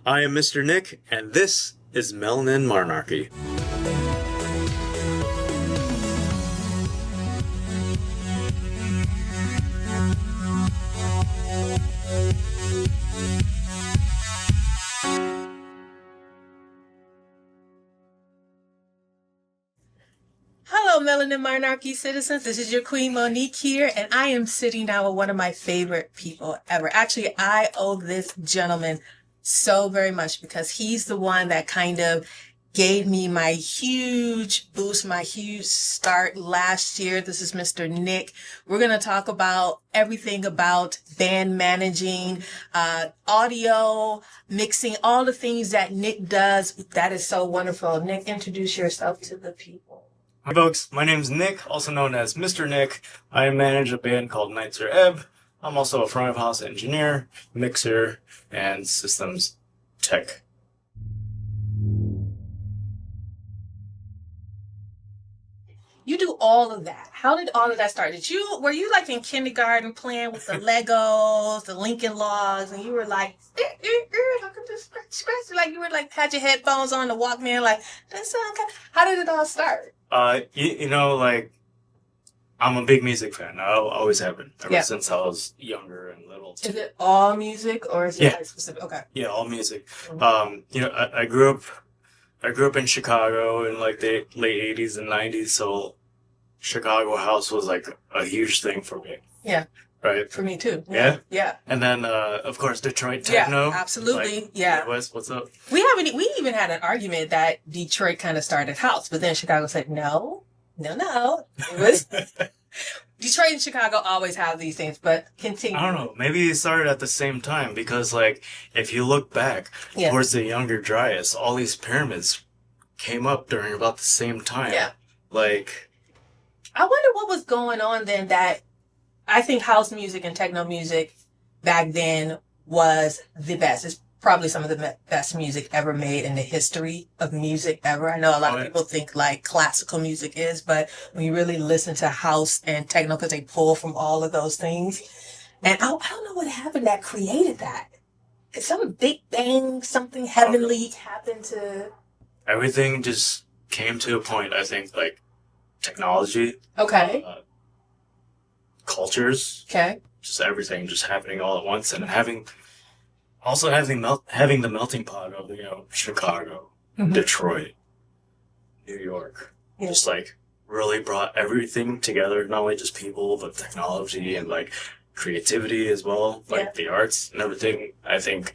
I am Mr. Nick, and this is Melanin Monarchy. Hello, Melanin Monarchy citizens. This is your Queen Monique here, and I am sitting down with one of my favorite people ever. Actually, I owe this gentleman so very much because he's the one that kind of gave me my huge boost, my huge start last year. This is Mr. Nick. We're going to talk about everything about band managing, audio, mixing, all the things that Nick does. That is so wonderful. Nick, introduce yourself to the people. Hi folks, my name's Nick, also known as Mr. Nick. I manage a band called Nitzer Ebb. I'm also a front of house engineer, mixer, and systems tech. You do all of that. How did all of that start? Were you like in kindergarten playing with the Legos, the Lincoln Logs, and you were like, look at this scratch, like you were like had your headphones on the Walkman, like this sound kind. How did it all start? Like I'm a big music fan. I always have been ever since I was younger and little. Is it all music or is it like specific? Okay. Yeah, all music. Mm-hmm. I grew up in Chicago in like the late 80s and 90s, so Chicago house was like a huge thing for me. Yeah. Right? For me too. Yeah? Yeah. And then, of course, Detroit techno. Yeah, absolutely. Like, yeah. Midwest, what's up? We even had an argument that Detroit kind of started house, but then Chicago said, no. It was Detroit and Chicago always have these things, but continue. I don't know. Maybe it started at the same time because, like, if you look back towards the Younger Dryas, all these pyramids came up during about the same time. Yeah. Like, I wonder what was going on then that I think house music and techno music back then was the best. It's probably some of the best music ever made in the history of music ever. I know a lot of people think like classical music is, but when you really listen to house and techno, because they pull from all of those things. And I don't know what happened that created that. It's some big bang, something heavenly happened to... Everything just came to a point, I think, like technology. Okay. Cultures. Okay. Just everything just happening all at once and having the melting pot of, Chicago, Detroit, New York. Yeah. Just like really brought everything together, not only just people, but technology and like creativity as well, like the arts and everything. I think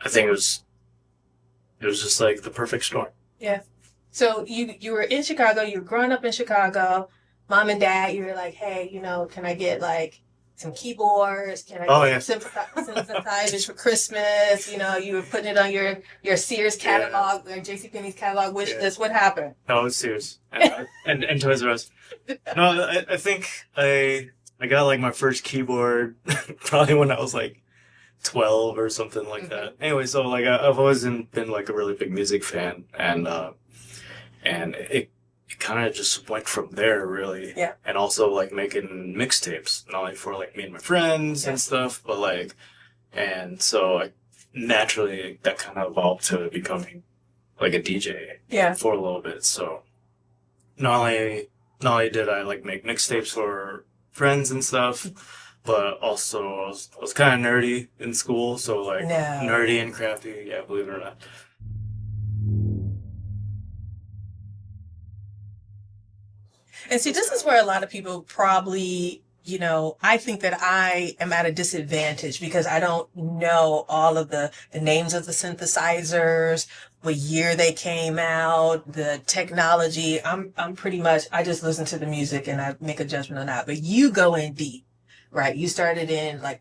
it was just like the perfect storm. Yeah. So you were in Chicago, you were growing up in Chicago, mom and dad, you were like, hey, can I get like some keyboards? Can I get some synthesizers for Christmas? You were putting it on your Sears catalog, or JCPenney's catalog wish list. What happened? No, it's Sears. And Toys R Us. No, I think I got like my first keyboard probably when I was like 12 or something like that. Anyway, so like I've always been like a really big music fan, and it kind of just went from there, really. Yeah. And also like making mixtapes, not only for like me and my friends and stuff, but like, and so naturally that kind of evolved to becoming like a DJ. Yeah. For a little bit. So not only did I like make mixtapes for friends and stuff, but also I was kind of nerdy in school, so like nerdy and crafty, believe it or not. And see, this is where a lot of people probably, I think that I am at a disadvantage because I don't know all of the names of the synthesizers, what year they came out, the technology. I'm pretty much, I just listen to the music and I make a judgment on that. But you go in deep, right? You started in like,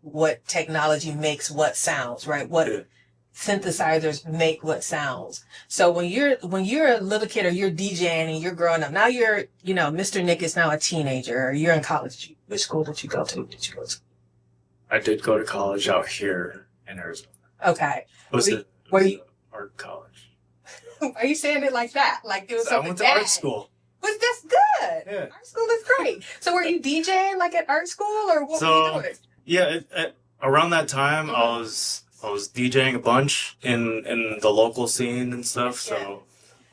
what technology makes what sounds, right? What synthesizers make what sounds. So when you're a little kid or you're DJing and you're growing up, now you're, Mr. Nick is now a teenager or you're in college. Which school did you go to? I did go to college out here in Arizona. Okay. Were you art college? Are you saying it like that? Like it was something I went to art school. That's good. Yeah. Art school is great. So were you DJing like at art school or what were you doing? Yeah, around that time I was I was DJing a bunch in the local scene and stuff. So. Yeah.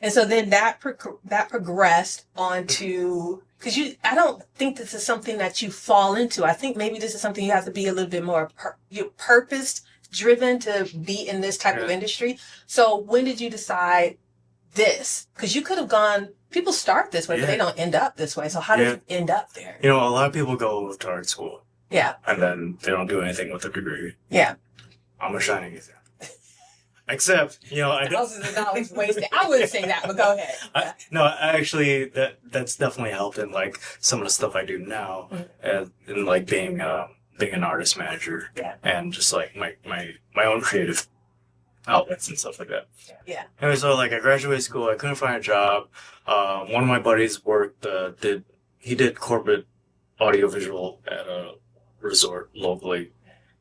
And so then that progressed onto, because I don't think this is something that you fall into. I think maybe this is something you have to be a little bit more purpose driven to be in this type of industry. So when did you decide this? Because you could have gone, people start this way, but they don't end up this way. So how did you end up there? You know, a lot of people go to art school. Yeah. And then they don't do anything with their degree. Yeah. I'm a shining example. Except, you know, I don't. Thousands of dollars wasted. I wouldn't say that, but go ahead. Actually, that's definitely helped in like some of the stuff I do now, in like being an artist manager, and just like my own creative outlets and stuff like that. Yeah. Anyway, so like I graduated school, I couldn't find a job. One of my buddies worked did corporate audiovisual at a resort locally,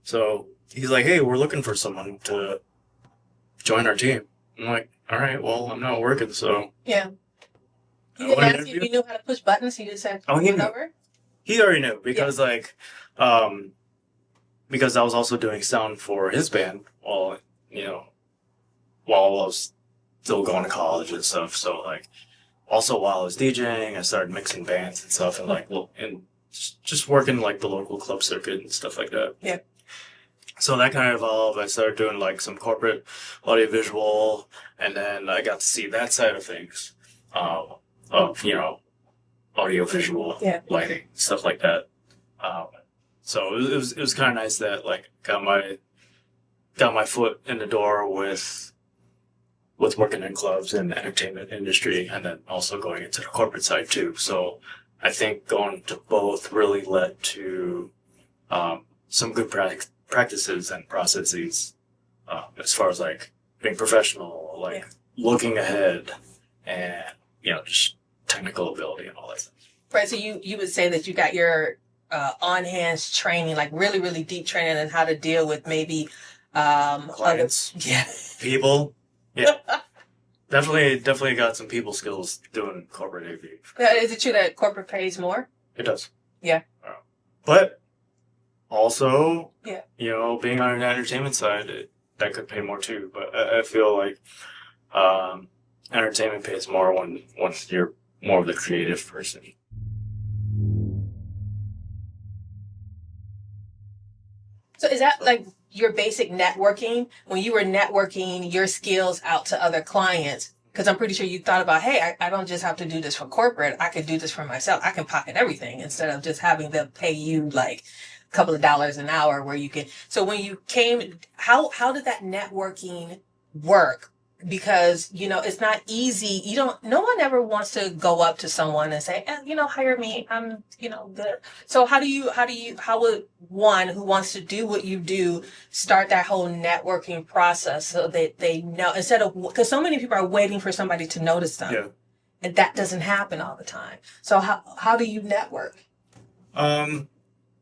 so he's like, "Hey, we're looking for someone to join our team." I'm like, all right, well, I'm not working, so. Yeah. He didn't ask you if you knew how to push buttons. He just said, he knew. Over? He already knew because because I was also doing sound for his band while I was still going to college and stuff. So like, also while I was DJing, I started mixing bands and stuff, and like, and just working like the local club circuit and stuff like that. Yeah. So that kind of evolved. I started doing like some corporate audiovisual, and then I got to see that side of things, of audiovisual lighting, stuff like that. So it was kind of nice that like got my foot in the door with working in clubs and the entertainment industry, and then also going into the corporate side too. So I think going to both really led to some good practices and processes as far as like being professional, like looking ahead, and just technical ability and all that stuff. Right. So you would say that you got your on hands training, like really really deep training on how to deal with maybe clients, people. Yeah. Definitely got some people skills doing corporate AV. Is it true that corporate pays more? It does. Yeah. But also, being on an entertainment side, that could pay more too. But I feel like entertainment pays more once you're more of the creative person. So is that like your basic networking? When you were networking your skills out to other clients, because I'm pretty sure you thought about, hey, I don't just have to do this for corporate. I could do this for myself. I can pocket everything instead of just having them pay you like a couple of dollars an hour where you can. So when you came, how did that networking work? Because, it's not easy. No one ever wants to go up to someone and say, hire me. I'm, good. So how would one who wants to do what you do start that whole networking process so that they know, instead of, because so many people are waiting for somebody to notice them. Yeah. And that doesn't happen all the time. So how do you network?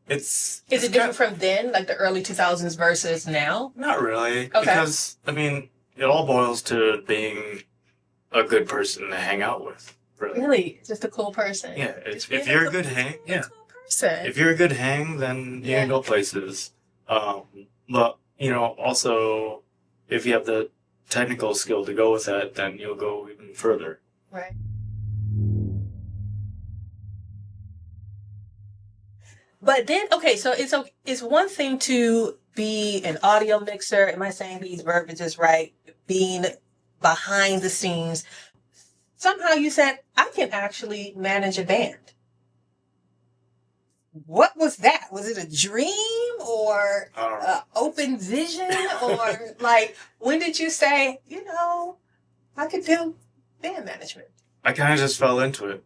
Is it different from then, like the early 2000s versus now? Not really. Okay. Because, it all boils to being a good person to hang out with. Really? Just a cool person. Yeah. If you're a good hang, cool person. If you're a good hang, then you can go places. But, also, if you have the technical skill to go with that, then you'll go even further. Right. But then, okay, so it's one thing to be an audio mixer. Am I saying these verbiages right? Being behind the scenes. Somehow you said, I can actually manage a band. What was that? Was it a dream or open vision? Or like, when did you say, I could do band management? I kind of just fell into it.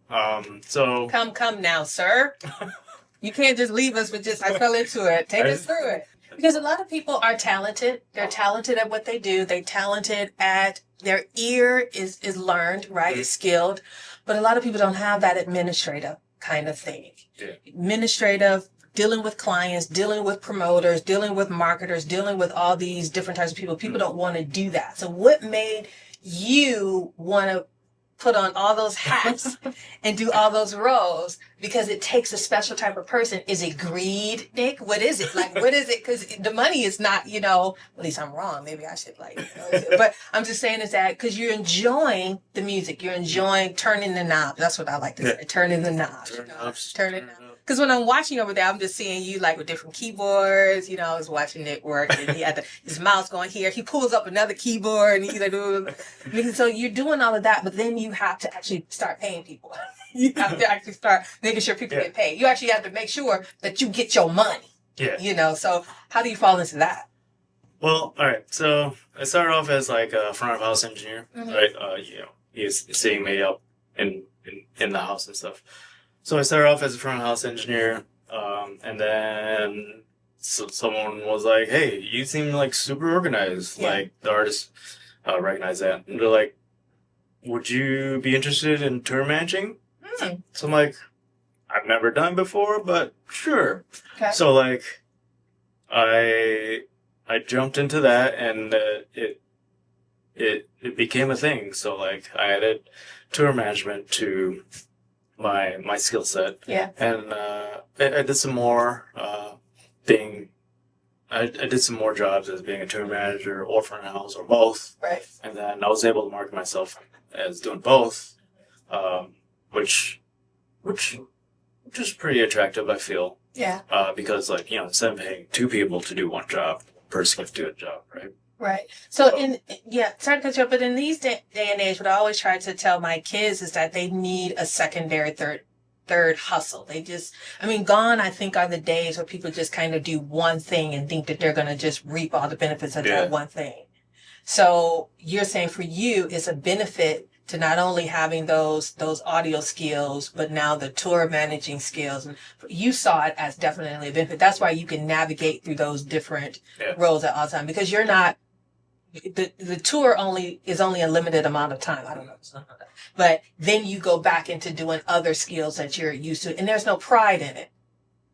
So Come now, sir. You can't just leave us with just, I fell into it. Take us through it. Because a lot of people are talented. They're talented at what they do. They're talented at, their ear is learned, right? Mm-hmm. Is skilled. But a lot of people don't have that administrative kind of thing. Yeah. Administrative, dealing with clients, dealing with promoters, dealing with marketers, dealing with all these different types of people. People don't want to do that. So what made you want to put on all those hats and do all those roles because it takes a special type of person. Is it greed, Nick? What is it? Like, what is it? Because the money is not, at least I'm wrong. Maybe I should but I'm just saying is that because you're enjoying the music, you're enjoying turning the knob. That's what I like to say, turning the knob. Turning knob. Because when I'm watching over there, I'm just seeing you like with different keyboards. I was watching Nick work and he had his mouse going here. He pulls up another keyboard and he's like, so you're doing all of that, but then you have to actually start paying people. You have to actually start making sure people get paid. You actually have to make sure that you get your money. Yeah. So how do you fall into that? Well, all right. So I started off as like a front of house engineer, right? He's seeing me up in the house and stuff. So I started off as a front of house engineer, and then someone was like, "Hey, you seem like super organized." Yeah. Like the artists recognize that. And they're like, "Would you be interested in tour managing?" So I'm like, "I've never done it before, but sure." Okay. So like, I jumped into that, and it became a thing. So like, I added tour management to my skill set. Yeah. And I did some more I did some more jobs as being a tour manager or front of house or both. Right. And then I was able to market myself as doing both, which is pretty attractive, I feel. Yeah. Because like, instead of paying two people to do one job, a person can do a job, right? Right. So sorry to cut you off, but in these day and age, what I always try to tell my kids is that they need a secondary, third hustle. Gone, I think, are the days where people just kind of do one thing and think that they're going to just reap all the benefits of that one thing. So you're saying for you, it's a benefit to not only having those audio skills, but now the tour managing skills. And you saw it as definitely a benefit. That's why you can navigate through those different roles at all time, because you're not, the tour is only a limited amount of time. I don't know. But then you go back into doing other skills that you're used to, and there's no pride in it,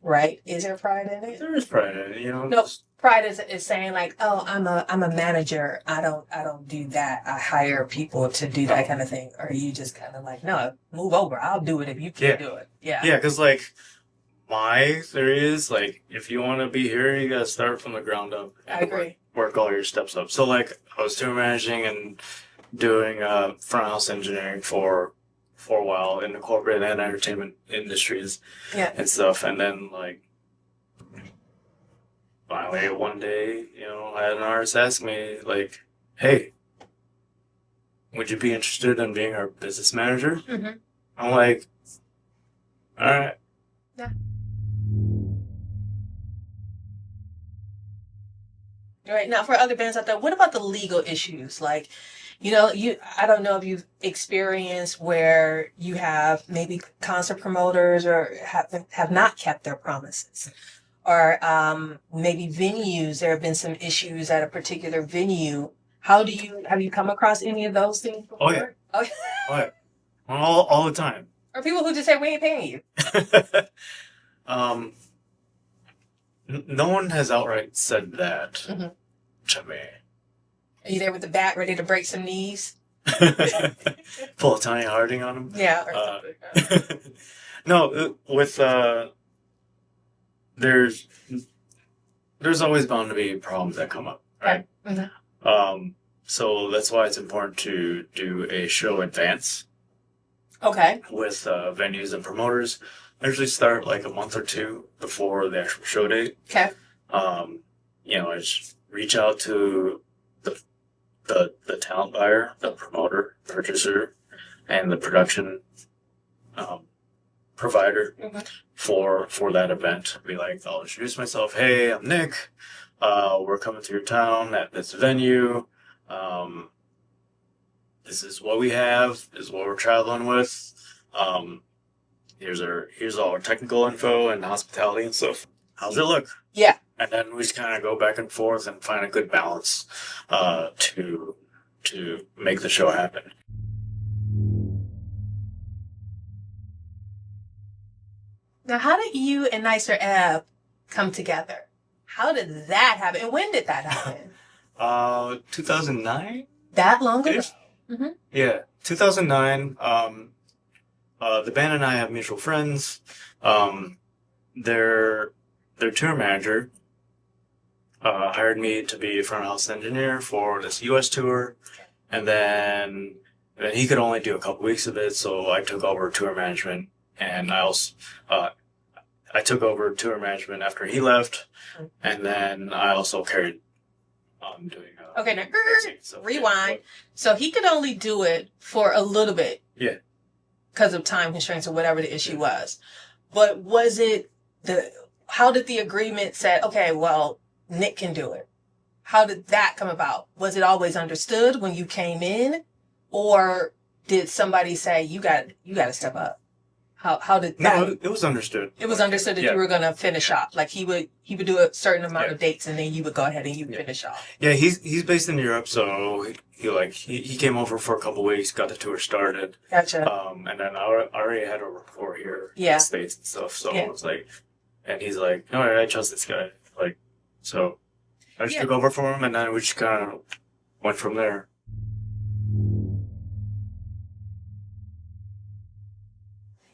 right? Is there pride in it? There is pride in it, No, pride is saying like, oh, I'm a manager. I don't do that. I hire people to do that kind of thing. Or are you just kind of like, no, move over. I'll do it if you can't do it. Yeah. Yeah, because like my theory is like, if you want to be here, you got to start from the ground up. I agree. Work all your steps up. So like, I was tour managing and doing front house engineering for a while in the corporate and entertainment industries and stuff. And then like, finally one day, I had an artist ask me like, "Hey, would you be interested in being our business manager?" Mm-hmm. I'm like, all right. Yeah. All right. Now, for other bands out there, what about the legal issues? Like, I don't know if you've experienced where you have maybe concert promoters or have not kept their promises. Or maybe venues, there have been some issues at a particular venue. Have you come across any of those things before? Oh, yeah. Oh, yeah. All the time. Or people who just say, "We ain't paying you." No one has outright said that to me. Are you there with the bat ready to break some knees? Pull a Tiny Harding on them? Yeah. Or something. No, with... There's always bound to be problems that come up, right? Mm-hmm. So that's why it's important to do a show advance. Okay. With venues and promoters. I usually start like a month or two before the actual show date. Okay. I just reach out to the talent buyer, the promoter, purchaser, and the production provider for that event. Be like, I'll introduce myself. "Hey, I'm Nick. We're coming to your town at this venue. This is what we have. This is what we're traveling with. Here's all our technical info and hospitality and stuff. How's it look?" Yeah. And then we just kind of go back and forth and find a good balance to make the show happen. Now, how did you and Nitzer Ebb come together? How did that happen? And when did that happen? 2009? That long ago? Mm-hmm. Yeah. 2009. The band and I have mutual friends. Their tour manager hired me to be a front house engineer for this U.S. tour, and then he could only do a couple weeks of it, so I took over tour management, and I also I took over tour management after he left, and then I also carried on doing. Okay, now So, rewind. So he could only do it for a little bit. Yeah. Because of time constraints or whatever the issue was. But was it how did the agreement say, okay, well, Nick can do it? How did that come about? Was it always understood when you came in? Or did somebody say, you got to step up? How did that? No, it was understood. It was understood that you were going to finish off. Like he would do a certain amount of dates and then you would go ahead and you would finish off. Yeah, he's based in Europe, so he came over for a couple weeks, got the tour started. Gotcha. And then I already had a rapport here in the States and stuff, so I was like, and he's like, all right, I trust this guy. Like, so I just took over for him, and then we just kind of went from there.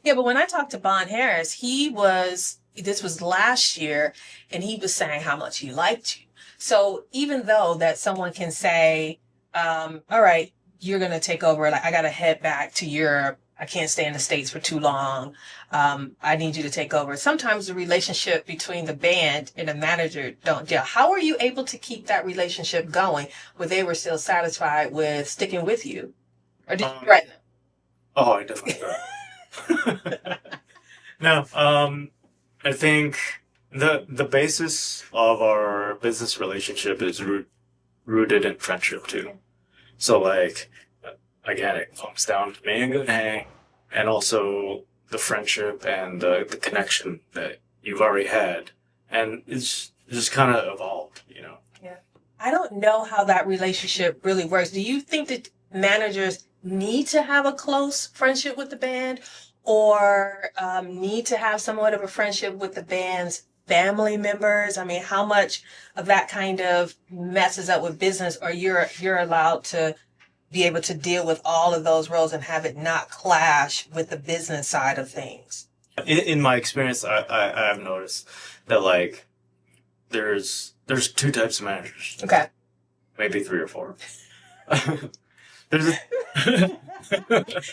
Yeah, but when I talked to Bon Harris, this was last year, and he was saying how much he liked you. So even though that someone can say, all right, you're going to take over, like, I got to head back to Europe. I can't stay in the States for too long. I need you to take over. Sometimes the relationship between the band and the manager don't gel. How were you able to keep that relationship going where they were still satisfied with sticking with you? Or did you threaten them? Oh, I definitely did. No, I think the basis of our business relationship is rooted in friendship too. So like, again, it comes down to being a good hang, and also the friendship and the connection that you've already had, and it's just kind of evolved, you know. Yeah, I don't know how that relationship really works. Do you think that managers need to have a close friendship with the band? Or need to have somewhat of a friendship with the band's family members? I mean, how much of that kind of messes up with business, or you're allowed to be able to deal with all of those roles and have it not clash with the business side of things? In my experience, I have noticed that like there's two types of managers. Okay. Maybe 3 or 4.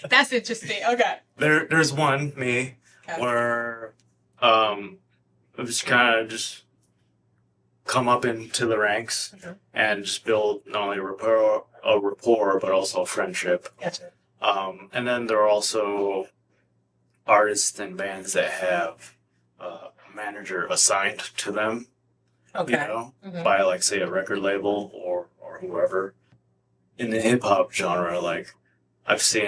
That's interesting. Okay. There's one, me, where I was kind of just come up into the ranks and just build not only a rapport but also a friendship. Gotcha. And then there are also artists and bands that have a manager assigned to them. Okay. You know, by like say a record label or whoever. In the hip hop genre, like I see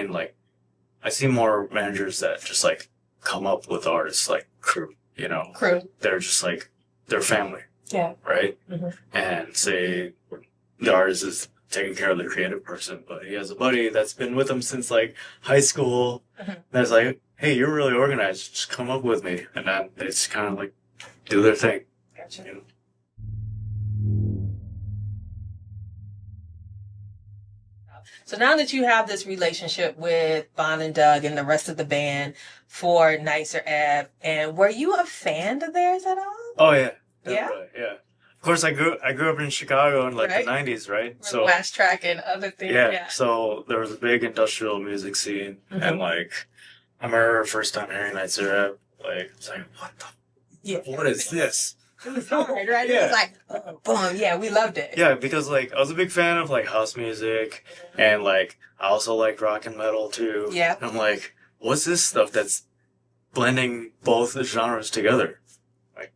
more managers that just like come up with artists like crew, you know. Crew. They're just like their family. Yeah. Right? And say the artist is taking care of the creative person, but he has a buddy that's been with him since like high school. That's like, hey, you're really organized, just come up with me. And then they just kind of like do their thing. Gotcha. You know? So now that you have this relationship with Bon and Doug and the rest of the band for Nitzer Ebb, and were you a fan of theirs at all? Oh yeah, definitely, yeah. Of course, I grew up in Chicago in like the '90s, right? So Last Track and other things. Yeah, so there was a big industrial music scene, and like I remember first time hearing Nitzer Ebb, like it's like what is this? It was hard, right? Yeah. It was like, boom, yeah, we loved it. Yeah, because like I was a big fan of like house music, and like I also liked rock and metal too. Yeah. And I'm like, what's this stuff that's blending both the genres together? Like,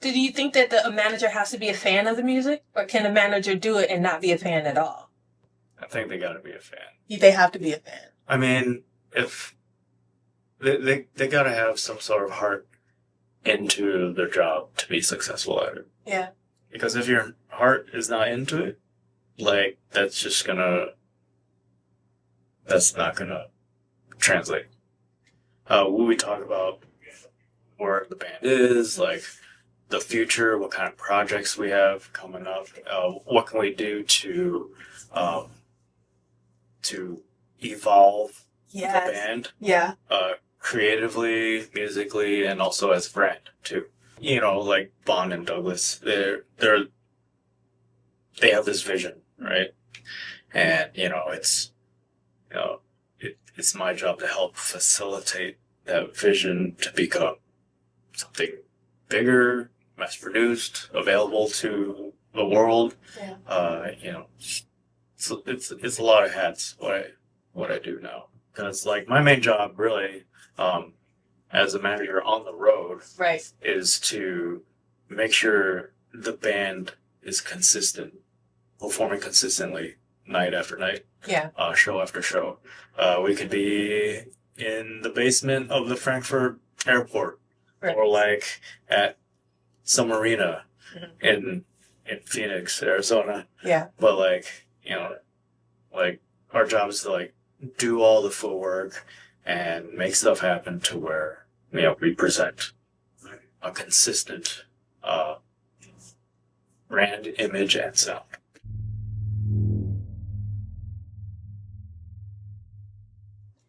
do you think that a manager has to be a fan of the music, or can a manager do it and not be a fan at all? I think they got to be a fan. They have to be a fan. I mean, if they got to have some sort of heart into their job to be successful at it. Yeah. Because if your heart is not into it, like that's not gonna translate. When we talk about where the band is, like the future, what kind of projects we have coming up, what can we do to evolve Yes. the band. Yeah. Creatively, musically, and also as a brand too. You know, like Bond and Douglas, they have this vision, right? And it's my job to help facilitate that vision to become something bigger, mass produced, available to the world. Yeah. It's a lot of hats what I do now, because like my main job really, as a manager on the road, Right. is to make sure the band is consistent, performing consistently night after night, Yeah. show after show. We could be in the basement of the Frankfurt airport, Right. or like at some arena Mhm. in Phoenix, Arizona. Yeah. But like, like our job is to like do all the footwork and make stuff happen to where, we present a consistent brand image and sound.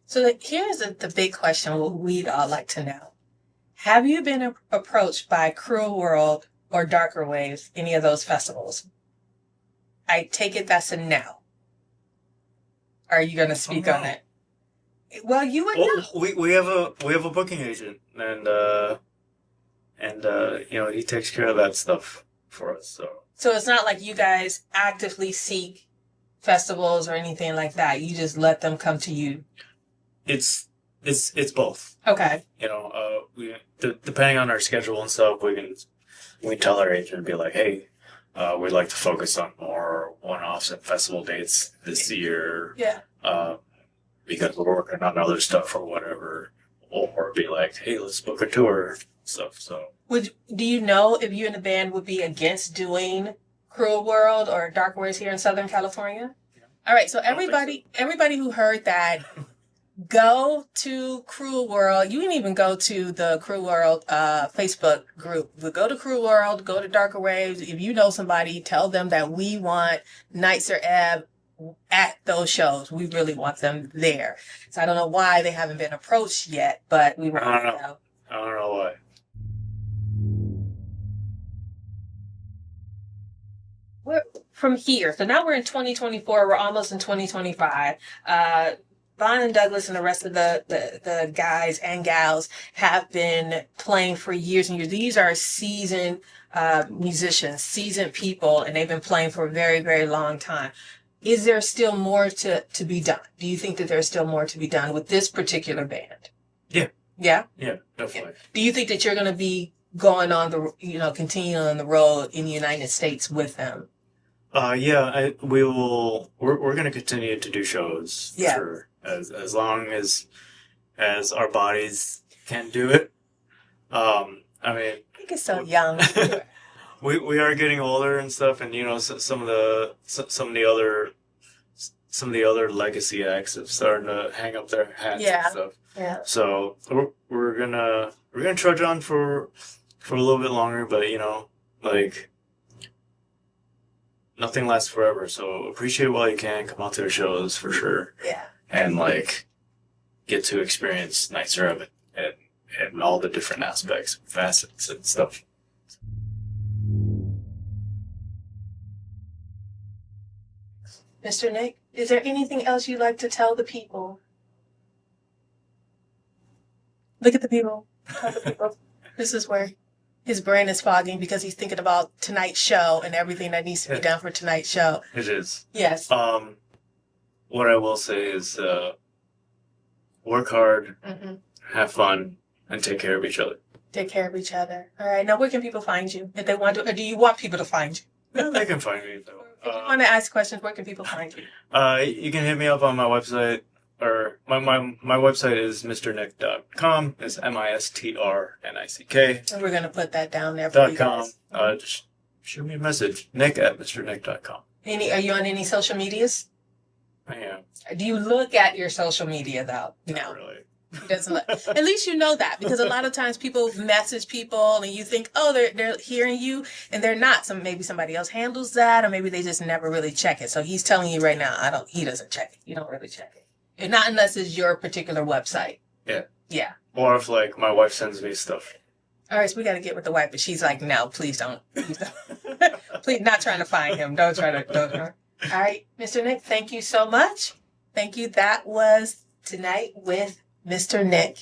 So here's the big question what we'd all like to know. Have you been approached by Cruel World or Darker Waves, any of those festivals? I take it that's a no. Are you going to speak on it? Well, you would know. We have a booking agent, and he takes care of that stuff for us. So it's not like you guys actively seek festivals or anything like that. You just let them come to you. It's both. Okay. Depending on our schedule and stuff, we can tell our agent and be like, hey, we'd like to focus on more one-offs and festival dates this year. Yeah. Because we're working on other stuff or whatever, or be like, hey, let's book a tour stuff. So, do you know if you and the band would be against doing Cruel World or Dark Waves here in Southern California? Yeah. All right, so everybody who heard that, go to Cruel World. You can even go to the Cruel World Facebook group. But go to Cruel World, go to Darker Waves. If you know somebody, tell them that we want Nitzer Ebb at those shows. We really want them there. So I don't know why they haven't been approached yet, but we want to know. I don't know why. We're from here. So now we're in 2024. We're almost in 2025. Bon and Douglas and the rest of the guys and gals have been playing for years and years. These are seasoned musicians, seasoned people, and they've been playing for a very, very long time. Is there still more to be done? Do you think that there's still more to be done with this particular band? Yeah. Yeah? Yeah, definitely. Do you think that you're going to be going on continuing on the road in the United States with them? We will. We're going to continue to do shows. Yeah. For sure, as long as our bodies can do it. I mean, I think it's so young. We are getting older and stuff, and some of the other legacy acts have started to hang up their hats and stuff. Yeah. So we're gonna trudge on for a little bit longer, but like nothing lasts forever. So appreciate while you can. Come out to the shows for sure. Yeah. And like get to experience Nitzer Ebb and all the different aspects, facets, and stuff. Mr. Nick, is there anything else you'd like to tell the people? Look at the people. Tell the people. This is where his brain is fogging because he's thinking about tonight's show and everything that needs to be done for tonight's show. It is. Yes. What I will say is work hard, have fun, and take care of each other. Take care of each other. All right. Now, where can people find you if they want to? Or do you want people to find you? Yeah, they can find me though. If you want to ask questions, where can people find you? You can hit me up on my website, or my website is mrnick.com. It's MISTRNICK. And we're going to put that down there for you guys. Just shoot me a message, nick@mrnick.com. Are you on any social medias? I am. Do you look at your social media though? No. Not really. He doesn't look. At least you know that, because a lot of times people message people and you think, oh, they're hearing you, and they're not. Maybe somebody else handles that, or maybe they just never really check it. So he's telling you right now, he doesn't check it. You don't really check it. Not unless it's your particular website. Yeah. Yeah. Or if like my wife sends me stuff. All right, so we got to get with the wife, but she's like, no, please don't. Please don't. Please, not trying to find him. Don't try to. Don't. All right, Mr. Nick, thank you so much. Thank you. That was Tonight with Mr. Nick.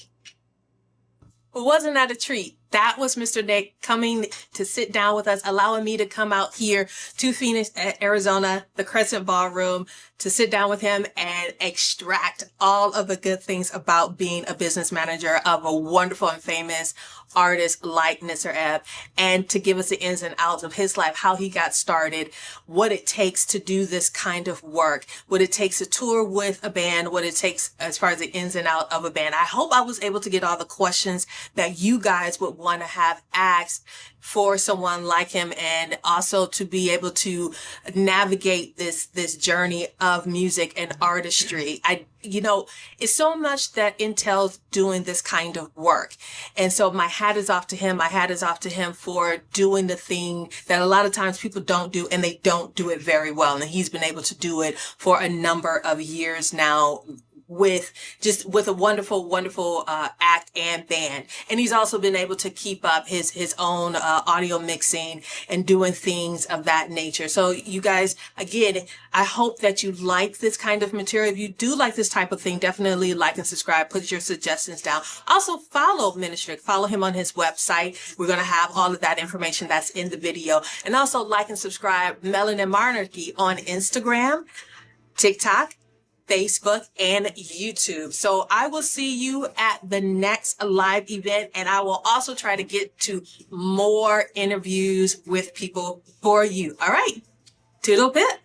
Well, wasn't that a treat? That was Mr. Nick coming to sit down with us, allowing me to come out here to Phoenix, Arizona, the Crescent Ballroom, to sit down with him and extract all of the good things about being a business manager of a wonderful and famous artist like Nitzer Ebb, and to give us the ins and outs of his life, how he got started, what it takes to do this kind of work, what it takes to tour with a band, what it takes as far as the ins and out of a band. I hope I was able to get all the questions that you guys would want to have asked for someone like him, and also to be able to navigate this journey of music and artistry. It's so much that entails doing this kind of work. And so my hat is off to him. My hat is off to him for doing the thing that a lot of times people don't do, and they don't do it very well. And he's been able to do it for a number of years now, with a wonderful act and band. And he's also been able to keep up his own audio mixing and doing things of that nature. So you guys, again, I hope that you like this kind of material. If you do like this type of thing, definitely like and subscribe, put your suggestions down. Also follow Ministry, follow him on his website. We're going to have all of that information that's in the video. And also like and subscribe Melanin Monarchy on Instagram, TikTok, Facebook, and YouTube. So I will see you at the next live event, and I will also try to get to more interviews with people for you. All right. Toodle pip.